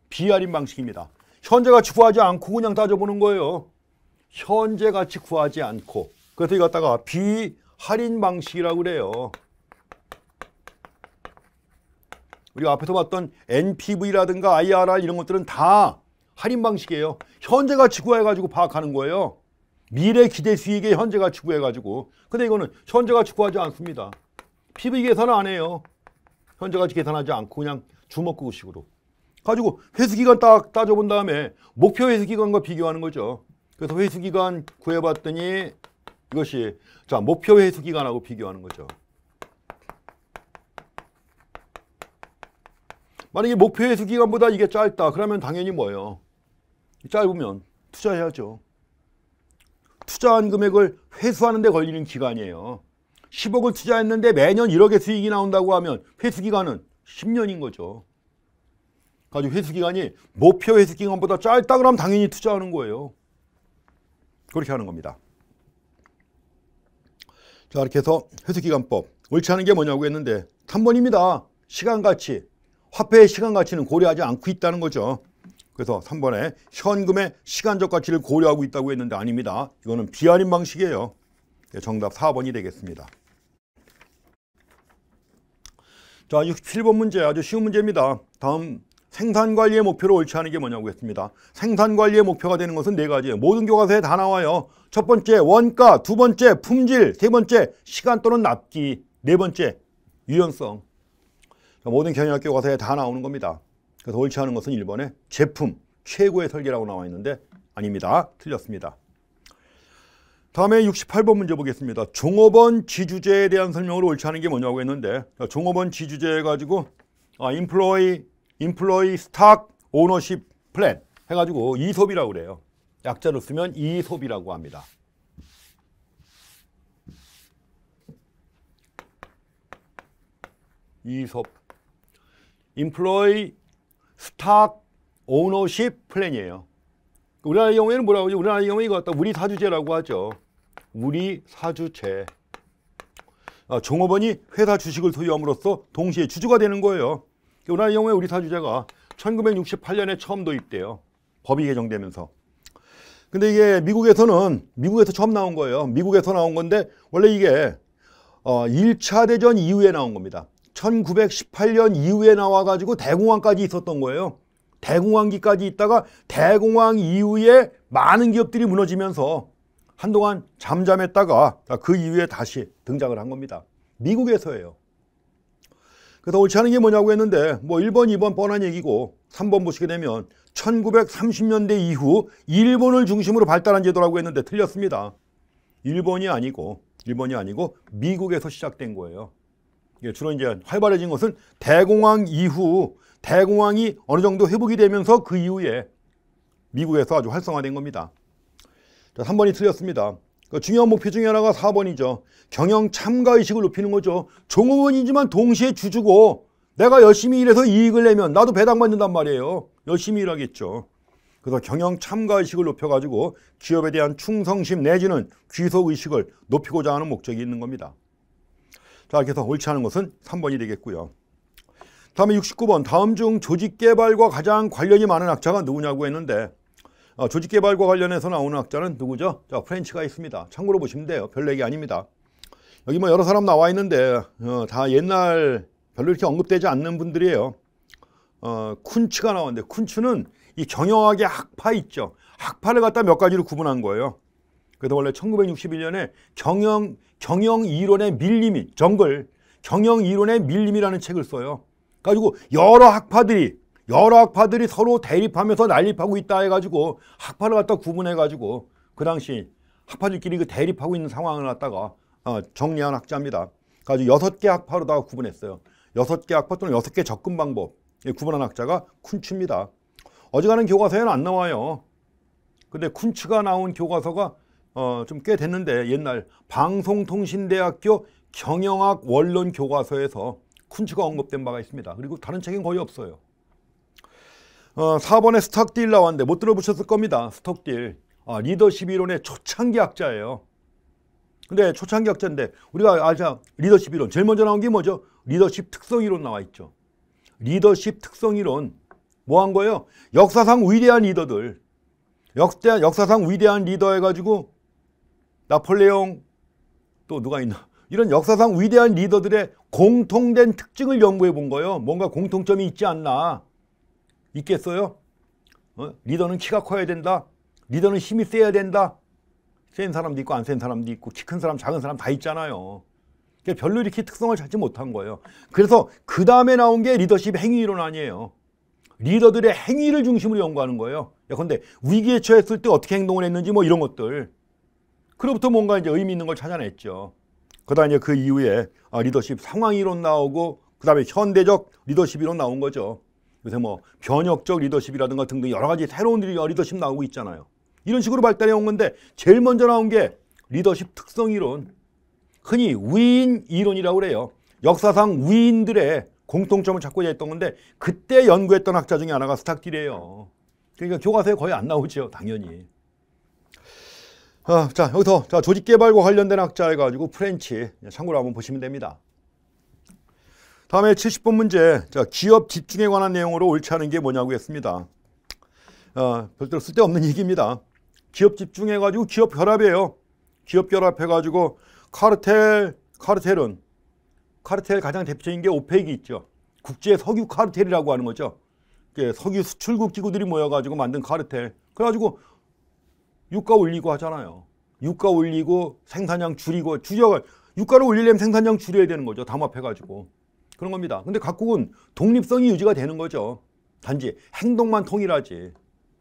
비할인 방식입니다. 현재 가치 구하지 않고 그냥 따져보는 거예요. 현재 가치 구하지 않고. 그래서 이거 갖다가 비할인 방식이라고 그래요. 우리가 앞에서 봤던 NPV라든가 IRR 이런 것들은 다 할인 방식이에요. 현재 가치 구해가지고 파악하는 거예요. 미래 기대 수익의 현재 가치 구해가지고. 근데 이거는 현재 가치 구하지 않습니다. PV 계산을 안 해요. 현재 가치 계산하지 않고 그냥 주먹구구식으로. 가지고 회수기간 딱 따져본 다음에 목표 회수기간과 비교하는 거죠. 그래서 회수기간 구해봤더니 이것이 자 목표 회수기간하고 비교하는 거죠. 만약에 목표 회수기간보다 이게 짧다. 그러면 당연히 뭐예요? 짧으면 투자해야죠. 투자한 금액을 회수하는 데 걸리는 기간이에요. 10억을 투자했는데 매년 1억의 수익이 나온다고 하면 회수기간은 10년인 거죠. 가지고 회수기간이 목표 회수기간보다 짧다 그러면 당연히 투자하는 거예요. 그렇게 하는 겁니다. 자, 이렇게 해서 회수기간법 옳지 않은 게 뭐냐고 했는데 3번입니다. 시간가치. 화폐의 시간가치는 고려하지 않고 있다는 거죠. 그래서 3번에 현금의 시간적 가치를 고려하고 있다고 했는데 아닙니다. 이거는 비할인 방식이에요. 정답 4번이 되겠습니다. 자, 67번 문제 아주 쉬운 문제입니다. 다음 생산관리의 목표로 옳지 않은 게 뭐냐고 했습니다. 생산관리의 목표가 되는 것은 4가지예요. 모든 교과서에 다 나와요. 첫 번째 원가, 두 번째 품질, 세 번째 시간 또는 납기, 네 번째 유연성. 모든 경영학 교과서에 다 나오는 겁니다. 그래서 옳지 않은 것은 1번에 제품 최고의 설계라고 나와 있는데 아닙니다. 틀렸습니다. 다음에 68번 문제 보겠습니다. 종업원 지주제에 대한 설명으로 옳지 않은 게 뭐냐고 했는데 종업원 지주제 가지고 Employee Stock Ownership Plan 해가지고 이솝이라고 그래요. 약자로 쓰면 이솝이라고 합니다. 이솝 Employee Stock Ownership Plan이에요. 우리나라 경우에는 뭐라고 하죠? 우리나라 경우에 이거 갖다 우리 사주제라고 하죠. 우리 사주제. 종업원이 회사 주식을 소유함으로써 동시에 주주가 되는 거예요. 우리나라 경우에 우리 사주제가 1968년에 처음 도입돼요. 법이 개정되면서. 근데 이게 미국에서 처음 나온 거예요. 미국에서 나온 건데 원래 이게 1차 대전 이후에 나온 겁니다. 1918년 이후에 나와가지고 대공황까지 있었던 거예요. 대공황기까지 있다가 대공황 이후에 많은 기업들이 무너지면서 한동안 잠잠했다가 그 이후에 다시 등장을 한 겁니다. 미국에서예요. 그래서 옳지 않은 게 뭐냐고 했는데 뭐 1번, 2번 뻔한 얘기고 3번 보시게 되면 1930년대 이후 일본을 중심으로 발달한 제도라고 했는데 틀렸습니다. 일본이 아니고 미국에서 시작된 거예요. 주로 이제 활발해진 것은 대공황 이후 대공황이 어느 정도 회복이 되면서 그 이후에 미국에서 아주 활성화된 겁니다. 자, 3번이 틀렸습니다. 중요한 목표 중에 하나가 4번이죠. 경영 참가의식을 높이는 거죠. 종업원이지만 동시에 주주고 내가 열심히 일해서 이익을 내면 나도 배당받는단 말이에요. 열심히 일하겠죠. 그래서 경영 참가의식을 높여가지고 기업에 대한 충성심 내지는 귀속의식을 높이고자 하는 목적이 있는 겁니다. 자, 이렇게 해서 옳지 않은 것은 3번이 되겠고요. 다음에 69번 다음 중 조직개발과 가장 관련이 많은 학자가 누구냐고 했는데 조직개발과 관련해서 나오는 학자는 누구죠? 자, 프렌치가 있습니다. 참고로 보시면 돼요. 별 얘기 아닙니다. 여기 뭐 여러 사람 나와 있는데 다 옛날 별로 이렇게 언급되지 않는 분들이에요. 쿤츠가 나왔는데 쿤츠는 이 경영학의 학파 있죠. 학파를 갖다 몇 가지로 구분한 거예요. 그래서 원래 1961년에 경영 이론의 밀림이 경영 이론의 밀림이라는 책을 써요. 가지고 여러 학파들이 서로 대립하면서 난립하고 있다 해가지고 학파를 갖다 구분해가지고 그 당시 학파들끼리 그 대립하고 있는 상황을 갖다가 정리한 학자입니다. 가지고 6개 학파로 다 구분했어요. 6개 학파 또는 6개 접근 방법 구분한 학자가 쿤츠입니다. 어지간한 교과서에는 안 나와요. 근데 쿤츠가 나온 교과서가 좀 꽤 됐는데 옛날 방송통신대학교 경영학 원론 교과서에서 쿤츠가 언급된 바가 있습니다. 그리고 다른 책은 거의 없어요. 4번에 스톡딜 나왔는데 못 들어보셨을 겁니다. 스톡딜. 리더십 이론의 초창기 학자예요. 근데 초창기 학자인데 우리가 알자 리더십 이론 제일 먼저 나온 게 뭐죠? 리더십 특성 이론 나와 있죠. 리더십 특성 이론 뭐 한 거예요? 역사상 위대한 리더들, 역사상 위대한 리더 해가지고 나폴레옹 또 누가 있나 이런 역사상 위대한 리더들의 공통된 특징을 연구해 본 거예요. 뭔가 공통점이 있지 않나. 있겠어요? 리더는 키가 커야 된다. 리더는 힘이 세야 된다. 센 사람도 있고 안 센 사람도 있고 키 큰 사람 작은 사람 다 있잖아요. 별로 이렇게 특성을 찾지 못한 거예요. 그래서 그 다음에 나온 게 리더십 행위 이론 아니에요. 리더들의 행위를 중심으로 연구하는 거예요. 예컨대 위기에 처했을 때 어떻게 행동을 했는지 뭐 이런 것들. 그로부터 뭔가 이제 의미 있는 걸 찾아냈죠. 그다음에 이제 그 이후에 리더십 상황 이론 나오고 그다음에 현대적 리더십 이론 나온 거죠. 요새 뭐 변혁적 리더십이라든가 등등 여러 가지 새로운 리더십 나오고 있잖아요. 이런 식으로 발달해 온 건데 제일 먼저 나온 게 리더십 특성 이론, 흔히 위인 이론이라고 그래요. 역사상 위인들의 공통점을 찾고자 했던 건데 그때 연구했던 학자 중에 하나가 스톡딜이에요. 그러니까 교과서에 거의 안 나오죠, 당연히. 자, 여기서 조직개발과 관련된 학자 해가지고 프렌치 참고로 한번 보시면 됩니다. 다음에 70번 문제, 기업 집중에 관한 내용으로 옳지 않은 게 뭐냐고 했습니다. 별도로 쓸데없는 얘기입니다. 기업 집중해가지고 기업 결합이에요. 기업 결합해가지고 카르텔 가장 대표적인 게 오펙이 있죠. 국제 석유 카르텔이라고 하는 거죠. 석유 수출국 기구들이 모여가지고 만든 카르텔. 그래가지고 유가 올리고 하잖아요. 유가 올리고 생산량 줄이고 유가를 올리려면 생산량 줄여야 되는 거죠. 담합해가지고 그런 겁니다. 근데 각국은 독립성이 유지가 되는 거죠. 단지 행동만 통일하지.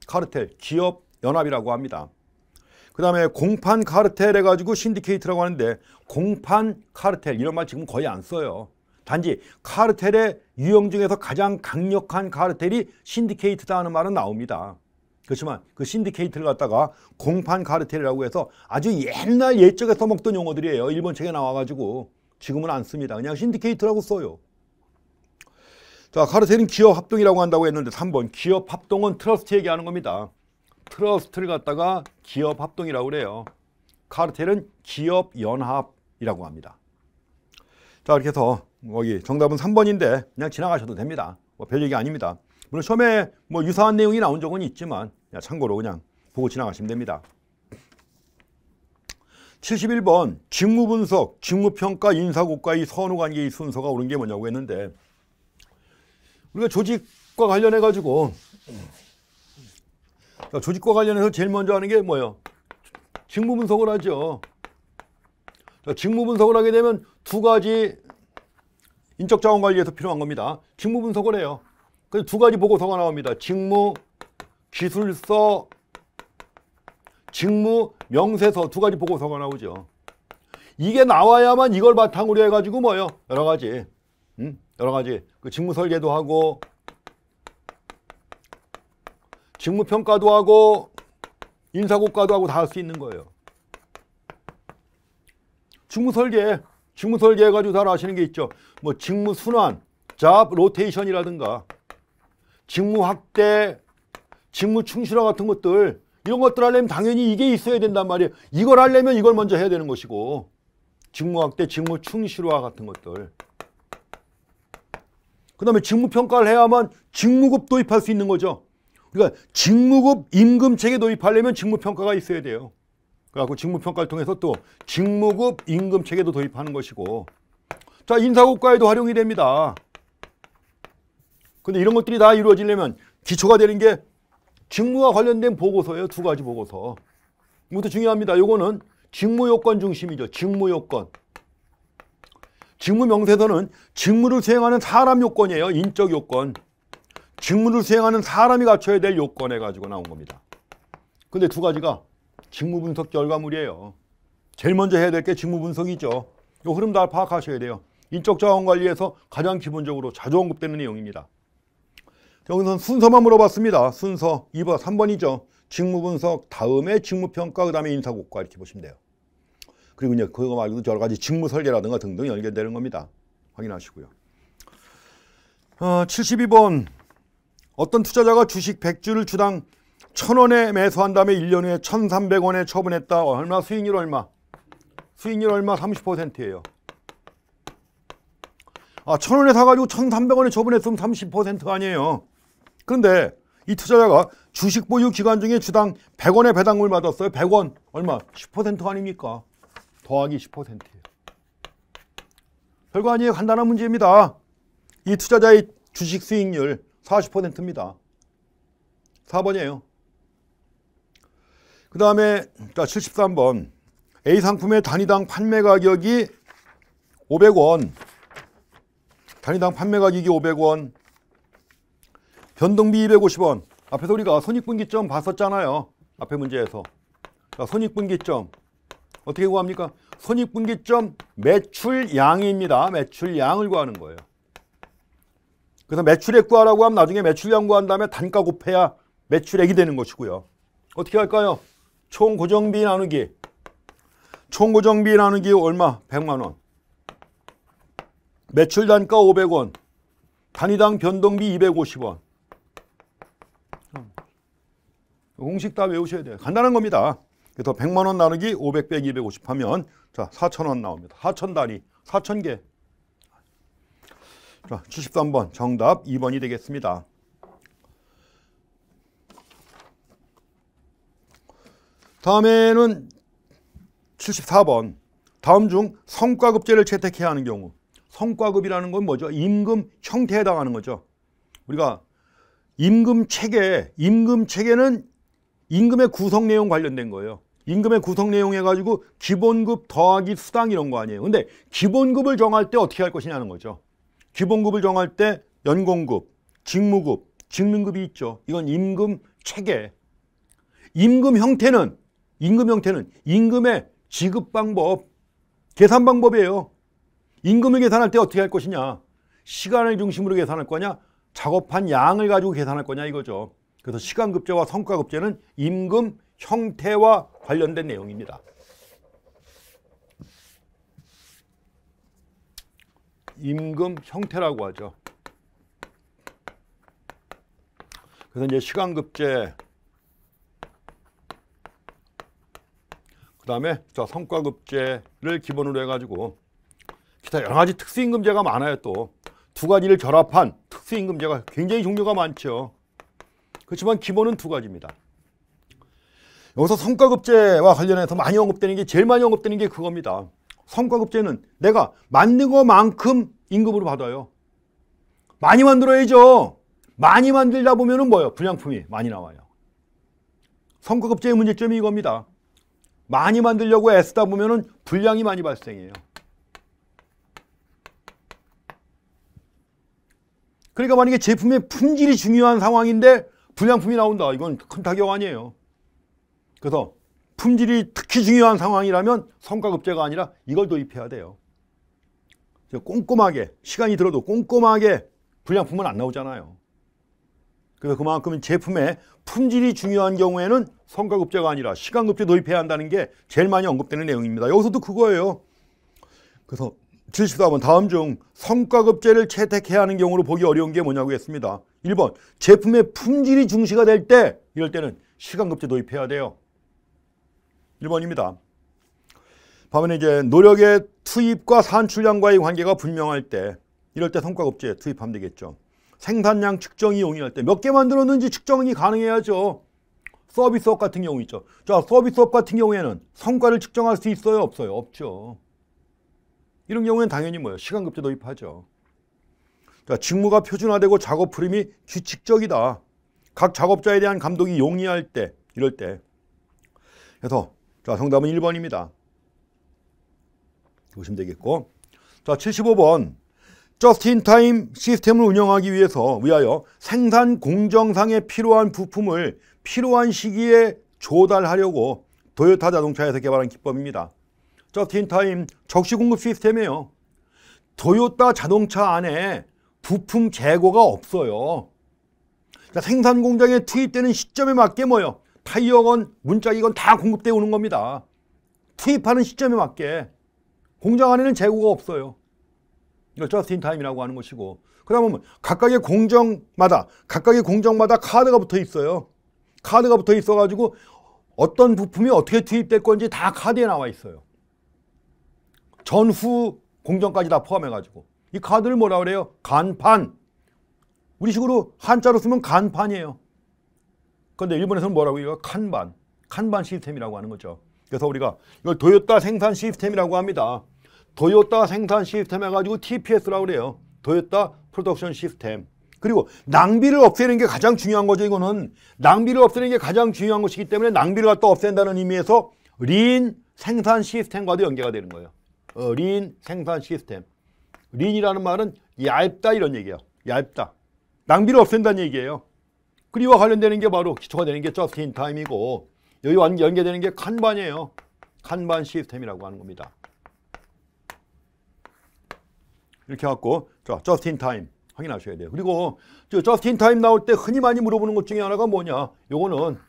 카르텔, 기업 연합이라고 합니다. 그 다음에 공판 카르텔 해가지고 신디케이트라고 하는데 공판 카르텔 이런 말 지금 거의 안 써요. 단지 카르텔의 유형 중에서 가장 강력한 카르텔이 신디케이트다 하는 말은 나옵니다. 그렇지만 그 신디케이트를 갖다가 공판 카르텔이라고 해서 아주 옛날 옛적에 써먹던 용어들이에요. 일본 책에 나와가지고 지금은 안 씁니다. 그냥 신디케이트라고 써요. 자, 카르텔은 기업 합동이라고 한다고 했는데 3번 기업 합동은 트러스트 얘기하는 겁니다. 트러스트를 갖다가 기업 합동이라고 그래요. 카르텔은 기업 연합이라고 합니다. 자, 이렇게 해서 여기 정답은 3번인데 그냥 지나가셔도 됩니다. 별 얘기 아닙니다. 물론 처음에 유사한 내용이 나온 적은 있지만 그냥 참고로 그냥 보고 지나가시면 됩니다. 71번 직무분석, 직무평가, 인사고과의 선후관계의 순서가 옳은 게 뭐냐고 했는데 우리가 조직과 관련해가지고 조직과 관련해서 제일 먼저 하는 게 뭐예요? 직무분석을 하죠. 직무분석을 하게 되면 두 가지 인적자원관리에서 필요한 겁니다. 직무분석을 해요. 그래서 두 가지 보고서가 나옵니다. 직무기술서, 직무명세서 두 가지 보고서가 나오죠. 이게 나와야만 이걸 바탕으로 해가지고 뭐예요? 여러 가지 그 직무설계도 하고 직무평가도 하고 인사고과도 하고 다 할 수 있는 거예요. 직무설계 해가지고 다 아시는 게 있죠. 직무순환, 잡 로테이션이라든가 직무확대, 직무충실화 같은 것들 이런 것들 하려면 당연히 이게 있어야 된단 말이에요. 이걸 하려면 이걸 먼저 해야 되는 것이고 직무확대, 직무충실화 같은 것들 그 다음에 직무평가를 해야만 직무급 도입할 수 있는 거죠. 그러니까 직무급 임금체계 도입하려면 직무평가가 있어야 돼요. 그래갖고 직무평가를 통해서 또 직무급 임금체계도 도입하는 것이고 자 인사고과에도 활용이 됩니다. 근데 이런 것들이 다 이루어지려면 기초가 되는 게 직무와 관련된 보고서예요. 두 가지 보고서. 이것도 중요합니다. 요거는 직무요건 중심이죠. 직무요건. 직무명세서는 직무를 수행하는 사람 요건이에요. 인적 요건. 직무를 수행하는 사람이 갖춰야 될 요건 해가지고 나온 겁니다. 근데 두 가지가 직무분석 결과물이에요. 제일 먼저 해야 될 게 직무분석이죠. 요 흐름 다 파악하셔야 돼요. 인적자원관리에서 가장 기본적으로 자주 언급되는 내용입니다. 여기서는 순서만 물어봤습니다. 순서 2번, 3번이죠. 직무 분석, 다음에 직무 평가, 그 다음에 인사 고과 이렇게 보시면 돼요. 그리고 이제 그거 말고도 여러 가지 직무 설계라든가 등등 연결되는 겁니다. 확인하시고요. 72번. 어떤 투자자가 주식 100주를 주당 1,000원에 매수한 다음에 1년 후에 1,300원에 처분했다. 얼마? 수익률 얼마? 수익률 얼마? 30%예요. 1,000원에 사가지고 1,300원에 처분했으면 30% 아니에요. 그런데 이 투자자가 주식 보유 기간 중에 주당 100원의 배당금을 받았어요. 100원. 얼마? 10% 아닙니까? 더하기 10%예요. 별거 아니에요. 간단한 문제입니다. 이 투자자의 주식 수익률 40%입니다. 4번이에요. 그 다음에 73번. A 상품의 단위당 판매 가격이 500원. 단위당 판매 가격이 500원. 변동비 250원. 앞에서 우리가 손익분기점 봤었잖아요. 앞에 문제에서. 자, 손익분기점. 어떻게 구합니까? 손익분기점 매출양입니다. 매출양을 구하는 거예요. 그래서 매출액 구하라고 하면 나중에 매출량 구한 다음에 단가 곱해야 매출액이 되는 것이고요. 어떻게 할까요? 총 고정비 나누기. 총 고정비 나누기 얼마? 100만 원. 매출 단가 500원. 단위당 변동비 250원. 공식 다 외우셔야 돼요. 간단한 겁니다. 그래서 100만 원 나누기 500 빼기 250 하면 자, 4,000원 나옵니다. 4,000단위, 4,000개. 자, 73번 정답 2번이 되겠습니다. 다음에는 74번. 다음 중 성과급제를 채택해야 하는 경우. 성과급이라는 건 뭐죠? 임금 형태에 해당하는 거죠. 우리가 임금 체계는 임금의 구성 내용 관련된 거예요. 임금의 구성 내용 해가지고 기본급 더하기 수당 이런 거 아니에요. 근데 기본급을 정할 때 어떻게 할 것이냐는 거죠. 기본급을 정할 때 연공급, 직무급, 직능급이 있죠. 이건 임금 체계. 임금 형태는 임금의 지급 방법, 계산 방법이에요. 임금을 계산할 때 어떻게 할 것이냐. 시간을 중심으로 계산할 거냐, 작업한 양을 가지고 계산할 거냐 이거죠. 그래서 시간급제와 성과급제는 임금 형태와 관련된 내용입니다. 임금 형태라고 하죠. 그래서 이제 시간급제, 그 다음에 성과급제를 기본으로 해가지고 기타 여러 가지 특수임금제가 많아요. 또 두 가지를 결합한 특수임금제가 굉장히 종류가 많죠. 그렇지만 기본은 두 가지입니다. 여기서 성과급제와 관련해서 많이 언급되는 게, 제일 많이 언급되는 게 그겁니다. 성과급제는 내가 만든 것만큼 임금으로 받아요. 많이 만들어야죠. 많이 만들다 보면은 뭐예요? 불량품이 많이 나와요. 성과급제의 문제점이 이겁니다. 많이 만들려고 애쓰다 보면은 불량이 많이 발생해요. 그러니까 만약에 제품의 품질이 중요한 상황인데 불량품이 나온다. 이건 큰 타격 아니에요. 그래서 품질이 특히 중요한 상황이라면 성과급제가 아니라 이걸 도입해야 돼요. 꼼꼼하게, 시간이 들어도 꼼꼼하게 불량품은 안 나오잖아요. 그래서 그만큼 제품의 품질이 중요한 경우에는 성과급제가 아니라 시간급제 도입해야 한다는 게 제일 많이 언급되는 내용입니다. 여기서도 그거예요. 그래서 74번 다음 중 성과급제를 채택해야 하는 경우로 보기 어려운 게 뭐냐고 했습니다. 1번 제품의 품질이 중시가 될 때, 이럴 때는 시간급제 도입해야 돼요. 1번입니다. 반면에 이제 노력의 투입과 산출량과의 관계가 분명할 때, 이럴 때 성과급제 투입하면 되겠죠. 생산량 측정이 용이할 때, 몇 개 만들었는지 측정이 가능해야죠. 서비스업 같은 경우 있죠. 자, 서비스업 같은 경우에는 성과를 측정할 수 있어요? 없어요? 없죠. 이런 경우에는 당연히 뭐예요? 시간급제 도입하죠. 자, 직무가 표준화되고 작업 흐름이 규칙적이다. 각 작업자에 대한 감독이 용이할 때, 이럴 때. 그래서 자, 정답은 1번입니다. 보시면 되겠고. 자, 75번. 저스트인타임 시스템을 운영하기 위하여 생산 공정상에 필요한 부품을 필요한 시기에 조달하려고 도요타 자동차에서 개발한 기법입니다. 저스트인타임 적시 공급 시스템이에요. 도요타 자동차 안에 부품 재고가 없어요. 생산 공장에 투입되는 시점에 맞게 뭐요? 타이어건 문짝이건 다 공급되어 오는 겁니다. 투입하는 시점에 맞게. 공장 안에는 재고가 없어요. 이걸 저스트 인 타임이라고 하는 것이고, 그 다음에 각각의 공정마다 카드가 붙어 있어요. 카드가 붙어 있어가지고 어떤 부품이 어떻게 투입될 건지 다 카드에 나와 있어요. 전후 공정까지 다 포함해가지고. 이 카드를 뭐라 그래요? 간판. 우리식으로 한자로 쓰면 간판이에요. 그런데 일본에서는 뭐라고 해요? 칸반 시스템이라고 하는 거죠. 그래서 우리가 이걸 도요타 생산 시스템이라고 합니다. 도요타 생산 시스템 해가지고 TPS라고 그래요. 도요타 프로덕션 시스템. 그리고 낭비를 없애는 게 가장 중요한 거죠. 이거는 낭비를 없애는 게 가장 중요한 것이기 때문에 낭비를 갖다 없앤다는 의미에서 린 생산 시스템과도 연계가 되는 거예요. 린 생산 시스템. 린이라는 말은 얇다 이런 얘기예요. 얇다. 낭비를 없앤다는 얘기예요. 그리고 관련되는 게 바로 기초가 되는 게 저스트 인 타임이고, 여기 연계되는 게 칸반이에요. 칸반 시스템이라고 하는 겁니다. 이렇게 해갖고 자, 저스트 인 타임 확인하셔야 돼요. 그리고 저스트 인 타임 나올 때 흔히 많이 물어보는 것 중에 하나가 뭐냐? 요거는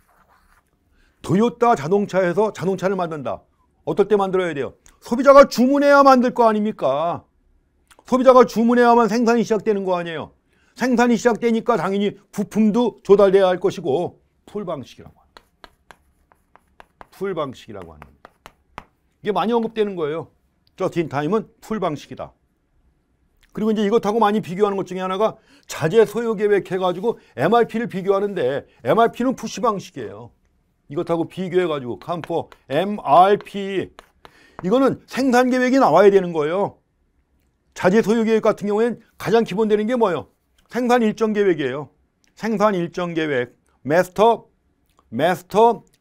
도요타 자동차에서 자동차를 만든다. 어떨 때 만들어야 돼요? 소비자가 주문해야 만들 거 아닙니까? 소비자가 주문해야만 생산이 시작되는 거 아니에요? 생산이 시작되니까 당연히 부품도 조달돼야 할 것이고, 풀 방식이라고 합니다. 풀 방식이라고 하는 겁니다. 이게 많이 언급되는 거예요. 저스트 인 타임은 풀 방식이다. 그리고 이제 이것하고 많이 비교하는 것 중에 하나가 자재 소요 계획 해가지고 MRP를 비교하는데, MRP는 푸시 방식이에요. 이것하고 비교해가지고 컴포 MRP, 이거는 생산 계획이 나와야 되는 거예요. 자재 소요 계획 같은 경우에는 가장 기본 되는 게 뭐예요? 생산 일정 계획이에요. 생산 일정 계획, 마스터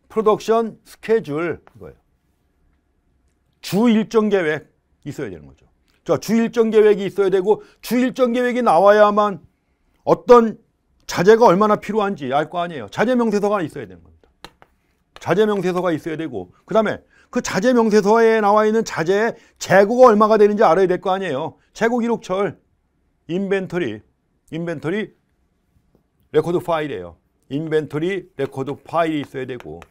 프로덕션 스케줄, 이거예요. 주 일정 계획 있어야 되는 거죠. 자, 주 일정 계획이 있어야 되고, 주 일정 계획이 나와야만 어떤 자재가 얼마나 필요한지 알 거 아니에요. 자재 명세서가 있어야 되는 겁니다. 자재 명세서가 있어야 되고, 그 다음에 그 자재 명세서에 나와 있는 자재의 재고가 얼마가 되는지 알아야 될 거 아니에요. 재고 기록철, 인벤토리 레코드 파일이에요. 인벤토리 레코드 파일이 있어야 되고,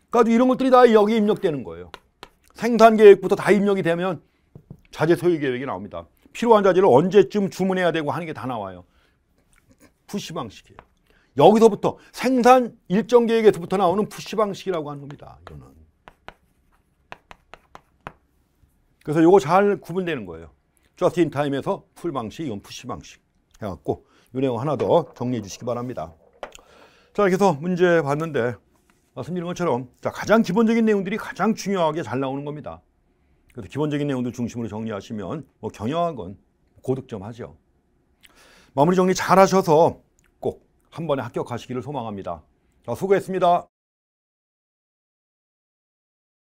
그러니까 이런 것들이 다 여기에 입력되는 거예요. 생산 계획부터 다 입력이 되면 자재 소유 계획이 나옵니다. 필요한 자재를 언제쯤 주문해야 되고 하는 게 다 나와요. 푸시 방식이에요. 여기서부터 생산 일정 계획에서부터 나오는 푸시 방식이라고 하는 겁니다. 이거는. 그래서 이거 잘 구분되는 거예요. 저스트 인 타임에서 풀 방식, 이건 푸시 방식 해갖고 이 내용 하나 더 정리해 주시기 바랍니다. 자, 이렇게 해서 문제 봤는데 말씀드린 것처럼 자, 가장 기본적인 내용들이 가장 중요하게 잘 나오는 겁니다. 그래서 기본적인 내용들 중심으로 정리하시면 뭐 경영학은 고득점 하죠. 마무리 정리 잘 하셔서 꼭 한 번에 합격하시기를 소망합니다. 자, 수고했습니다.